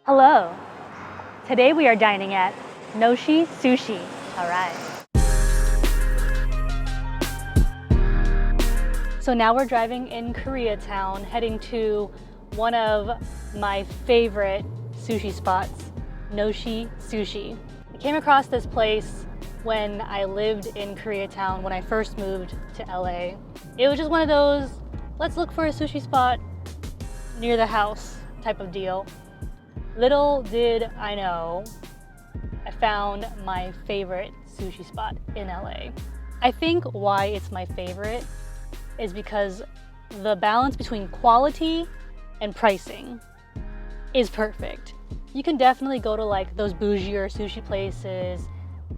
Hello. Today we are dining at Noshi Sushi. All right. So now we're driving in Koreatown, heading to one of my favorite sushi spots, Noshi Sushi. I came across this place when I lived in Koreatown when I first moved to LA. It was just one of those, let's look for a sushi spot near the house type of deal. Little did I know, I found my favorite sushi spot in LA. I think why it's my favorite is because the balance between quality and pricing is perfect. You can definitely go to like those bougier sushi places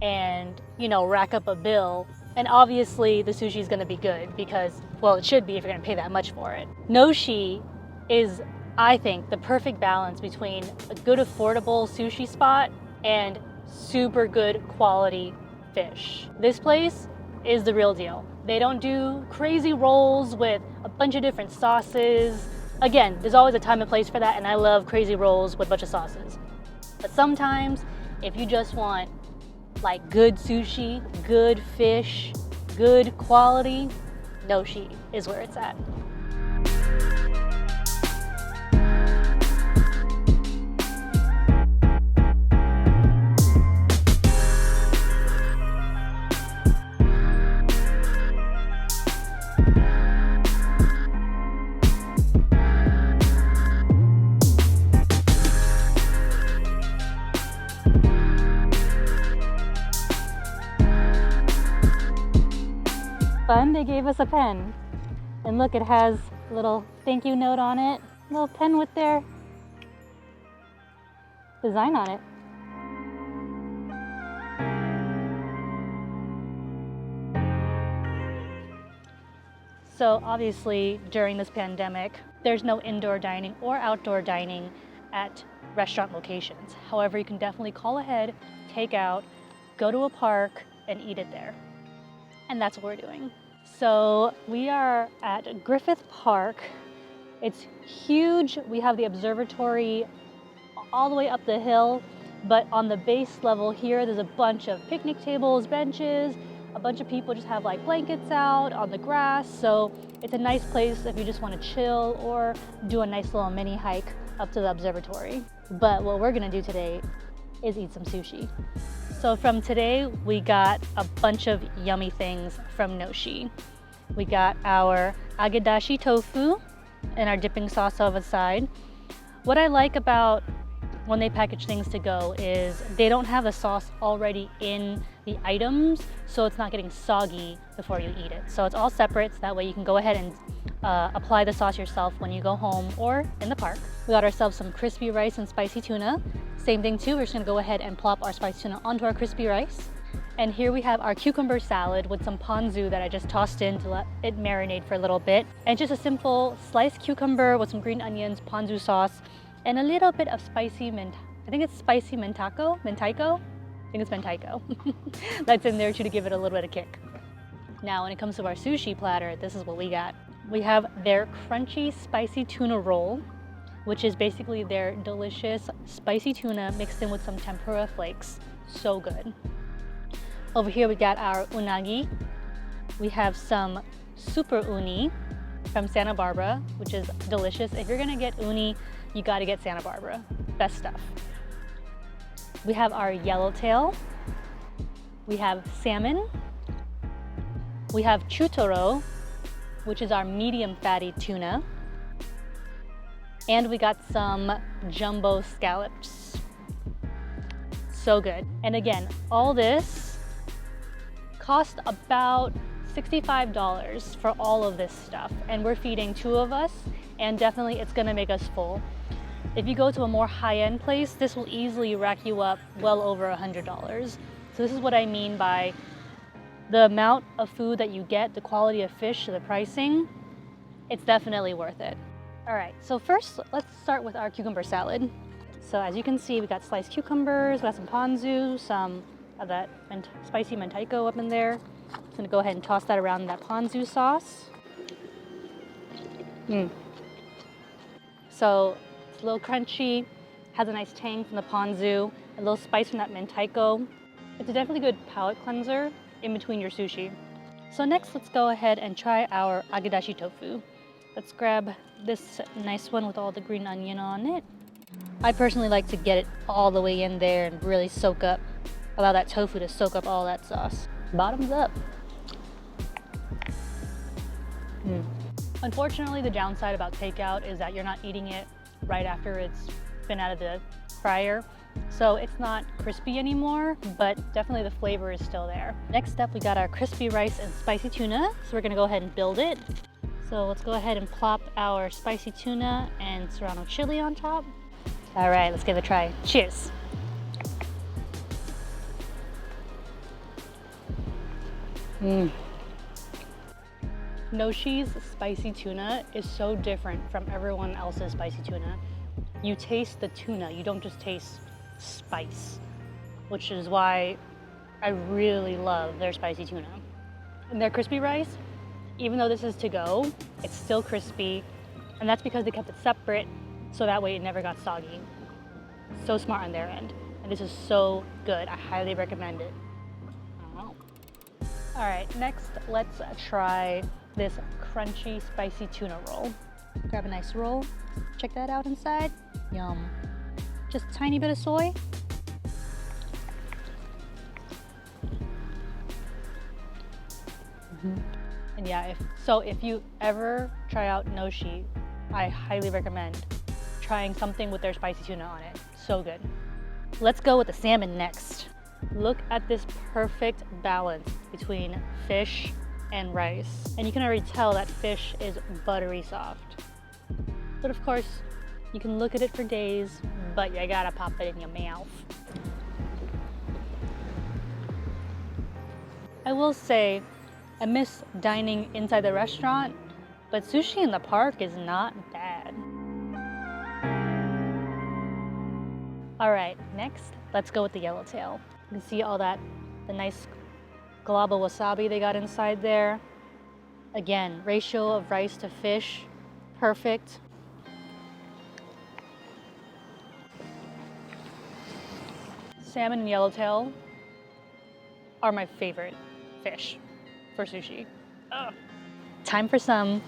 and, rack up a bill. And obviously the sushi is gonna be good because, well, it should be if you're gonna pay that much for it. Noshi is, I think, the perfect balance between a good affordable sushi spot and super good quality fish. This place is the real deal. They don't do crazy rolls with a bunch of different sauces. Again, there's always a time and place for that, and I love crazy rolls with a bunch of sauces. But sometimes, if you just want like good sushi, good fish, good quality, Noshi is where it's at. Fun, they gave us a pen. And look, it has a little thank you note on it. A little pen with their design on it. So obviously during this pandemic, there's no indoor dining or outdoor dining at restaurant locations. However, you can definitely call ahead, take out, go to a park and eat it there. And that's what we're doing. So we are at Griffin Park. It's huge. We have the observatory all the way up the hill, but on the base level here, there's a bunch of picnic tables, benches, a bunch of people just have like blankets out on the grass. So it's a nice place if you just want to chill or do a nice little mini hike up to the observatory. But what we're gonna do today is eat some sushi. So from today, we got a bunch of yummy things from Noshi. We got our Gadashi Tofu and our dipping sauce over the side. What I like about when they package things to go is they don't have the sauce already in the items, so it's not getting soggy before you eat it. So it's all separate, so that way you can go ahead and apply the sauce yourself when you go home or in the park. We got ourselves some crispy rice and spicy tuna. Same thing too, we're just gonna go ahead and plop our spicy tuna onto our crispy rice. And here we have our cucumber salad with some ponzu that I just tossed in to let it marinate for a little bit. And just a simple sliced cucumber with some green onions, ponzu sauce, and a little bit of spicy I think it's spicy mentaiko? I think it's mentaiko. That's in there too to give it a little bit of kick. Now when it comes to our sushi platter, this is what we got. We have their crunchy spicy tuna roll, which is basically their delicious spicy tuna mixed in with some tempura flakes. So good. Over here we got our unagi. We have some super uni from Santa Barbara, which is delicious. If you're gonna get uni, you gotta get Santa Barbara. Best stuff. We have our yellowtail. We have salmon. We have chutoro, which is our medium fatty tuna. And we got some jumbo scallops. So good. And again, all this cost about $65 for all of this stuff. And we're feeding 2 of us, and definitely it's gonna make us full. If you go to a more high-end place, this will easily rack you up well over $100. So this is what I mean by the amount of food that you get, the quality of fish, the pricing, it's definitely worth it. All right, so first let's start with our cucumber salad. So as you can see, we got sliced cucumbers, we got some ponzu, some of that spicy mentaiko up in there. I'm gonna go ahead and toss that around in that ponzu sauce. So it's a little crunchy, Has a nice tang from the ponzu, a little spice from that mentaiko. It's a definitely good palate cleanser in between your sushi. So next, let's go ahead and try our Gadashi Tofu. Let's grab this nice one with all the green onion on it. I personally like to get it all the way in there and really allow that tofu to soak up all that sauce. Bottoms up. Unfortunately, the downside about takeout is that you're not eating it right after it's been out of the fryer. So it's not crispy anymore, but definitely the flavor is still there. Next up, we got our crispy rice and spicy tuna. So we're gonna go ahead and build it. So let's go ahead and plop our spicy tuna and serrano chili on top. All right, let's give it a try. Cheers. Noshi's spicy tuna is so different from everyone else's spicy tuna. You taste the tuna, you don't just taste spice, which is why I really love their spicy tuna. And their crispy rice, even though this is to go, it's still crispy, and that's because they kept it separate so that way it never got soggy. So smart on their end. And this is so good. I highly recommend it. All right, next let's try this crunchy spicy tuna roll. Grab a nice roll. Check that out inside. Yum. Just a tiny bit of soy. And yeah, if you ever try out Noshi, I highly recommend trying something with their spicy tuna on it. So good. Let's go with the salmon next. Look at this perfect balance between fish and rice. And you can already tell that fish is buttery soft. But of course, you can look at it for days, but you gotta pop it in your mouth. I will say, I miss dining inside the restaurant, but sushi in the park is not bad. All right, next, let's go with the yellowtail. You can see all that, the nice glob of wasabi they got inside there. Again, ratio of rice to fish, perfect. Salmon and yellowtail are my favorite fish for sushi. Ugh. Time for some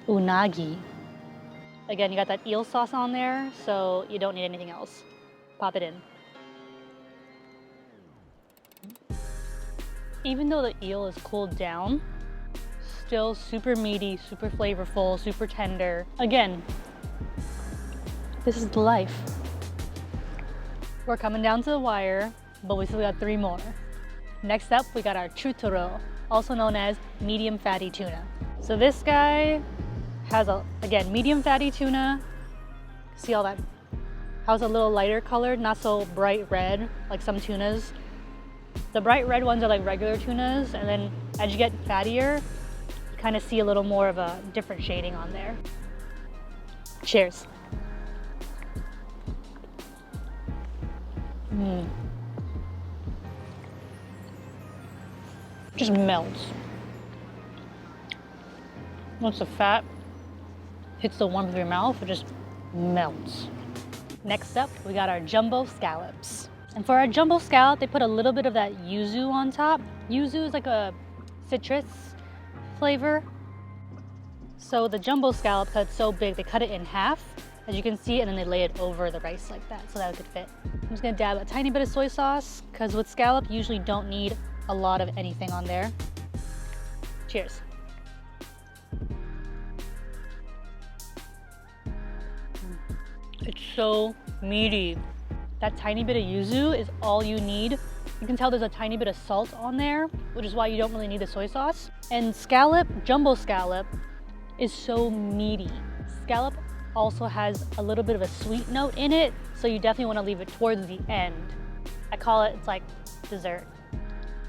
unagi. Again, you got that eel sauce on there, so you don't need anything else. Pop it in. Even though the eel is cooled down, still super meaty, super flavorful, super tender. Again, this is life. We're coming down to the wire, but we still got 3 more. Next up, we got our chutoro, also known as medium fatty tuna. So this guy has again, medium fatty tuna. See all that? How's a little lighter colored, not so bright red like some tunas. The bright red ones are like regular tunas, and then as you get fattier, you kind of see a little more of a different shading on there. Cheers. Just melts. Once the fat hits the warmth of your mouth, it just melts. Next up, we got our jumbo scallops. And for our jumbo scallop, they put a little bit of that yuzu on top. Yuzu is like a citrus flavor. So the jumbo scallop, because it's so big, they cut it in half, as you can see, and then they lay it over the rice like that, so that it could fit. I'm just gonna dab a tiny bit of soy sauce, because with scallop, you usually don't need a lot of anything on there. Cheers. It's so meaty. That tiny bit of yuzu is all you need. You can tell there's a tiny bit of salt on there, which is why you don't really need the soy sauce. And scallop, jumbo scallop, is so meaty. Scallop also has a little bit of a sweet note in it, so you definitely want to leave it towards the end. I call it, it's like dessert.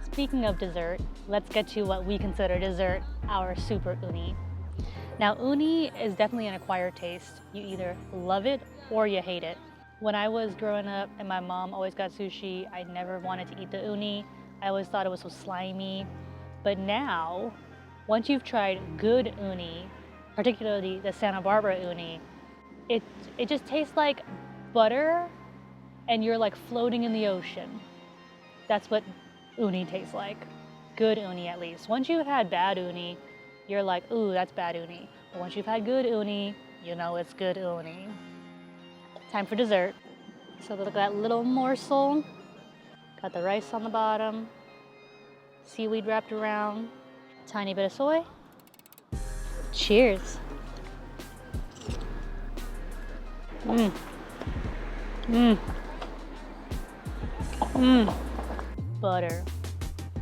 Speaking of dessert, let's get to what we consider dessert, our super uni. Now, uni is definitely an acquired taste. You either love it or you hate it. When I was growing up and my mom always got sushi, I never wanted to eat the uni. I always thought it was so slimy. But now, once you've tried good uni, particularly the Santa Barbara uni, it just tastes like butter and you're like floating in the ocean. That's what uni tastes like. Good uni, at least. Once you've had bad uni, you're like, ooh, that's bad uni. But once you've had good uni, you know it's good uni. Time for dessert. So look at that little morsel. Got the rice on the bottom, seaweed wrapped around, tiny bit of soy. Cheers. Mmm. Mmm. Mmm. Butter.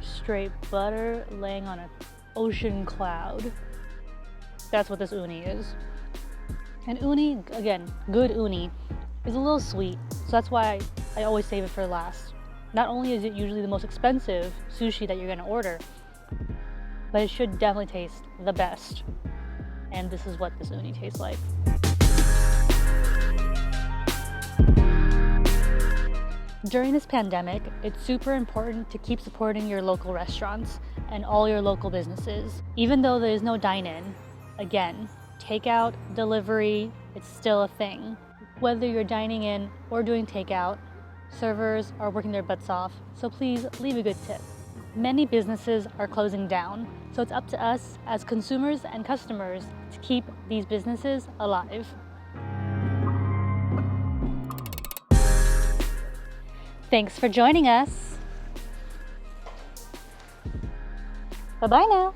Straight butter laying on an ocean cloud. That's what this uni is. And uni, again, good uni, is a little sweet. So that's why I always save it for last. Not only is it usually the most expensive sushi that you're gonna order, but it should definitely taste the best. And this is what this uni tastes like. During this pandemic, it's super important to keep supporting your local restaurants and all your local businesses. Even though there is no dine-in, again, takeout, delivery, it's still a thing. Whether you're dining in or doing takeout, servers are working their butts off, so please leave a good tip. Many businesses are closing down, so it's up to us as consumers and customers to keep these businesses alive. Thanks for joining us. Bye-bye now.